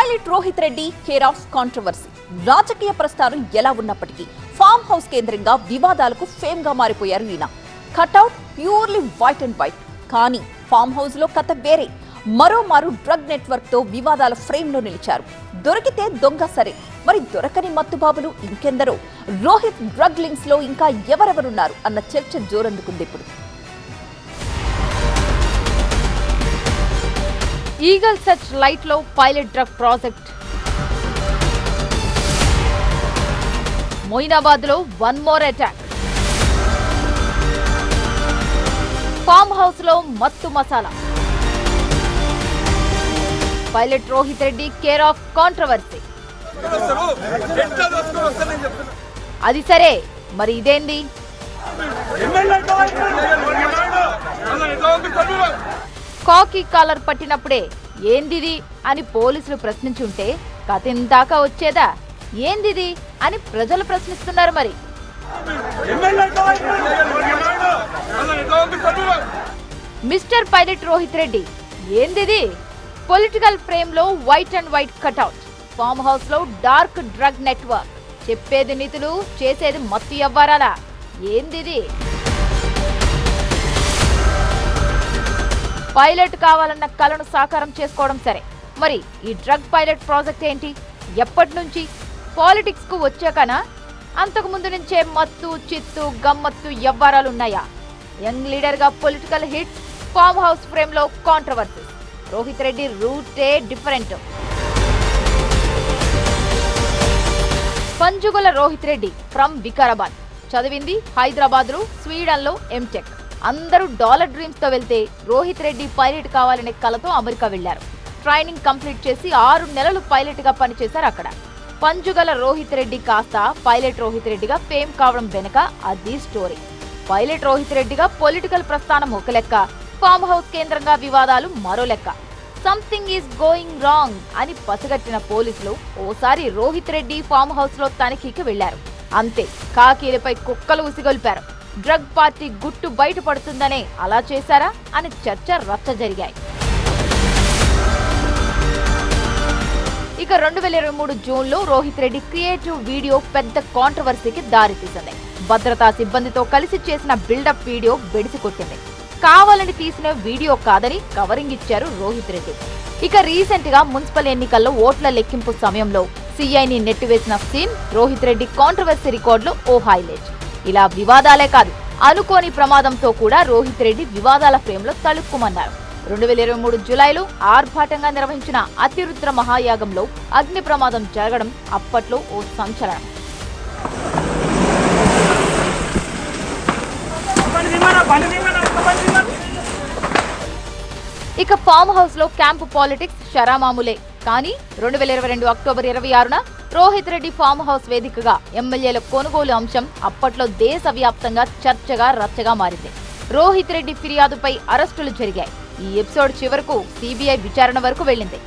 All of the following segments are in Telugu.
Pilot Rohith Reddy care of controversy. రాజకీయ ప్రస్థానం ఎలా ఉన్నప్పటికీ ఫామ్ హౌస్ కేంద్రంగా వివాదాలకు ఫేమ్ గా మారిపోయారు ఈయన. Cutout purely white and white, కానీ ఫామ్ హౌస్ లో కథ వేరే. మరోమారు డ్రగ్ నెట్వర్క్ తో వివాదాల ఫ్రేమ్ లో నిలిచారు. దొరికితే దొంగ సరే, మరి దొరకని మత్తుబాబులు ఇంకెందరో. రోహిత్ డ్రగ్ లింక్స్ లో ఇంకా ఎవరెవరున్నారు అన్న చర్చ జోరందుకుంది ఇప్పుడు. ఈగల్ సెర్చ్ లైట్ లో పైలట్ డ్రగ్ ప్రాజెక్ట్, మొయినాబాద్ లో one more attack, form house లో మత్తు masala, pilot Rohith Reddy care of controversy. అది సరే, మరి ఇదేంది? కాకి కాలర్ పట్టినప్పుడే ఏందిది అని పోలీసులు ప్రశ్నించుంటే కథిందాకా వచ్చేదా? ఏందిది అని ప్రజలు ప్రశ్నిస్తున్నారు. మరి మిస్టర్ పైలట్ రోహిత్ రెడ్డి ఏందిది? పొలిటికల్ ఫ్రేమ్ లో white and white cutout, farm house లో డార్క్ డ్రగ్ నెట్వర్క్, చెప్పేది నిధులు, చేసేది మత్తు వ్యవహారాలా? ఏందిది? పైలట్ కావాలన్న కలను సాకారం చేసుకోవడం సరే, మరి ఈ డ్రగ్ పైలట్ ప్రాజెక్ట్ ఏంటి? ఎప్పటి నుంచి? పాలిటిక్స్ కు వచ్చాకనా? అంతకు ముందు నుంచే మత్తు చిత్తు గమ్మత్తు వ్యవహారాలున్నాయా? యంగ్ లీడర్ గా political hits, farm house frame లో కాంట్రవర్సీ. రోహిత్ రెడ్డి రూటే డిఫరెంట్. పంజుగుల రోహిత్ రెడ్డి ఫ్రమ్ వికారాబాద్, చదివింది హైదరాబాద్ లో, స్వీడన్ లో ఎంటెక్. అందరూ డాలర్ డ్రీమ్స్ తో వెళ్తే రోహిత్ రెడ్డి పైలట్ కావాలనే కలతో అమెరికా వెళ్లారు. ట్రైనింగ్ కంప్లీట్ చేసి 6 నెలలు పైలట్ గా పనిచేశారు అక్కడ. పంజుగల రోహిత్ రెడ్డి కాస్త పైలట్ రోహిత్ రెడ్డిగా ఫేమ్ కావడం వెనుక అది స్టోరీ. పైలట్ రోహిత్ రెడ్డిగా పొలిటికల్ ప్రస్థానం ఒక లెక్క, ఫామ్ హౌస్ కేంద్రంగా వివాదాలు మరో లెక్క. సంథింగ్ ఈజ్ గోయింగ్ రాంగ్ అని పసిగట్టిన పోలీసులు ఓసారి రోహిత్ రెడ్డి ఫామ్ హౌస్ లో తనిఖీకి వెళ్లారు. అంతే, కాకీలపై కుక్కలు ఉసిగొల్పారు. డ్రగ్ పార్టీ గుట్టు బయటపడుతుందనే అలా చేశారా అని చర్చ రచ్చ జరిగాయి. ఇక 2023 జూన్లో రోహిత్ రెడ్డి క్రియేటివ్ వీడియో పెద్ద కాంట్రవర్సీకి దారితీసింది. భద్రతా సిబ్బందితో కలిసి చేసిన బిల్డప్ వీడియో బెడిసి కొట్టింది. కావాలని తీసిన వీడియో కాదని కవరింగ్ ఇచ్చారు రోహిత్ రెడ్డి. ఇక రీసెంట్ గా మున్సిపల్ ఎన్నికల్లో ఓట్ల లెక్కింపు సమయంలో సిఐని నెట్టివేసిన సీన్ రోహిత్ రెడ్డి కాంట్రవర్సీ రికార్డులో ఓ హైలైట్. ఇలా వివాదాలే కాదు, అనుకోని ప్రమాదంతో కూడా రోహిత్ రెడ్డి వివాదాల ఫ్రేమ్ లో తలుక్కుమన్నారు. 2023 జూలైలో ఆర్భాటంగా నిర్వహించిన అతిరుద్ర మహాయాగంలో అగ్ని ప్రమాదం జరగడం అప్పట్లో ఓ సంచలనం. ఇక ఫామ్ హౌస్ లో క్యాంపు పాలిటిక్స్ షరామామూలే. కానీ 2022 అక్టోబర్ 26న రోహిత్ రెడ్డి ఫామ్ హౌస్ వేదికగా ఎమ్మెల్యేల కొనుగోలు అంశం అప్పట్లో దేశవ్యాప్తంగా చర్చగా రచ్చగా మారింది. రోహిత్ రెడ్డి ఫిర్యాదుపై అరెస్టులు జరిగాయి. ఈ ఎపిసోడ్ చివరకు సిబిఐ విచారణ వరకు వెళ్లింది.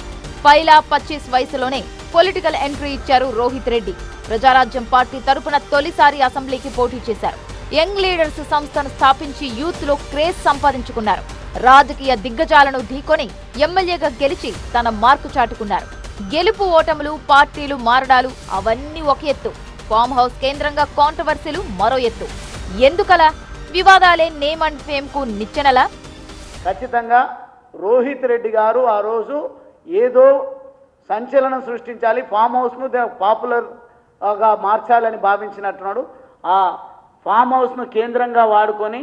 పైలా 25 వయసులోనే పొలిటికల్ ఎంట్రీ ఇచ్చారు రోహిత్ రెడ్డి. ప్రజారాజ్యం పార్టీ తరపున తొలిసారి అసెంబ్లీకి పోటీ చేశారు. యంగ్ లీడర్స్ సంస్థను స్థాపించి యూత్ లో క్రేజ్ సంపాదించుకున్నారు. రాజకీయ దిగ్గజాలను ఢీకొని ఎమ్మెల్యేగా గెలిచి తన మార్కు చాటుకున్నారు. గెలుపు ఓటములు, పార్టీలు మారడాలు అవన్నీ ఒక ఎత్తు, ఫామ్ హౌస్ కేంద్రంగా కాంట్రవర్సీలు మరో ఎత్తు. ఎందుకలా? వివాదాలే నేమ్ అండ్ ఫేమ్ కు నిచ్చెనలా? ఖచ్చితంగా రోహిత్ రెడ్డి గారు ఆ రోజు ఏదో సంచలనం సృష్టించాలి, ఫామ్ హౌస్ను పాపులర్గా మార్చాలని భావించినట్టున్నాడు. ఆ ఫామ్ హౌస్ను కేంద్రంగా వాడుకొని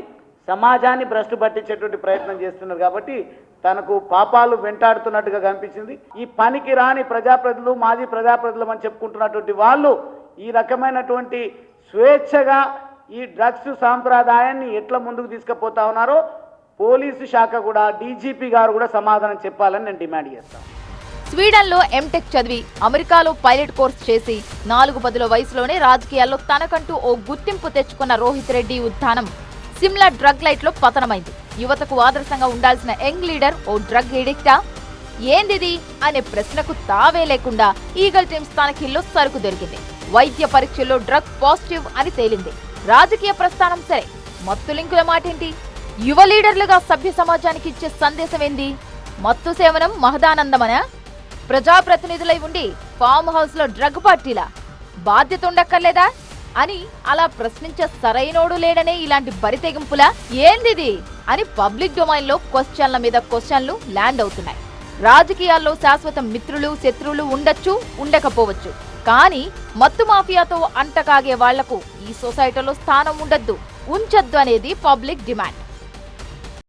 సమాజాన్ని భ్రష్టు పట్టించేటువంటి ప్రయత్నం చేస్తున్నారు. కాబట్టి తనకు పాపాలు వెంటాడుతున్నట్టుగా కనిపించింది. ఈ పనికి రాని ప్రజాప్రతినిధులు, మాజీ ప్రజాప్రతినిధులు అని చెప్పుకుంటున్నటువంటి వాళ్ళు ఈ రకమైనటువంటి స్వేచ్ఛగా ఈ డ్రగ్స్ సాంప్రదాయాన్ని ఎట్లా ముందుకు తీసుకుపోతా ఉన్నారో పోలీసు శాఖ కూడా, డీజీపీ గారు కూడా సమాధానం చెప్పాలని నేను డిమాండ్ చేస్తాను. స్వీడన్ లో ఎంటెక్ చదివి అమెరికాలో పైలట్ కోర్స్ చేసి 4-10 వయసులోనే రాజకీయాల్లో తనకంటూ ఓ గుర్తింపు తెచ్చుకున్న రోహిత్ రెడ్డి ఉత్థానం సిమ్లా డ్రగ్ లైట్ లో పతనమైంది. యువతకు ఆదర్శంగా ఉండాల్సిన యంగ్ లీడర్ ఓ డ్రగ్ ఎడిక్టా? ఏందిది అనే ప్రశ్నకు తావే లేకుండా ఈగల్ టీమ్స్ తనఖీల్లో సరుకు దొరికింది. వైద్య పరీక్షల్లో డ్రగ్ పాజిటివ్ అని తేలింది. రాజకీయ ప్రస్థానం సరే, మత్తు లింకుల మాటేంటి? యువ లీడర్లుగా సభ్య సమాజానికి ఇచ్చే సందేశం ఏంది? మత్తు సేవనం మహదానందమనా? ప్రజాప్రతినిధులై ఉండి ఫామ్ హౌస్ లో డ్రగ్ పార్టీలా? బాధ్యత ఉండక్కర్లేదా అని అలా ప్రశ్నించే సరైనోడు లేడనే ఇలాంటి బరితెగింపులా ఏందిది అని పబ్లిక్ డొమైన్ లో క్వశ్చన్ల మీద క్వశ్చన్లు ల్యాండ్ అవుతున్నాయి. రాజకీయాల్లో శాశ్వత మిత్రులు శత్రువులు ఉండొచ్చు, ఉండకపోవచ్చు. కానీ మత్తు మాఫియాతో అంటకాగే వాళ్లకు ఈ సొసైటీలో స్థానం ఉండొద్దు, ఉంచొద్దు అనేది పబ్లిక్ డిమాండ్.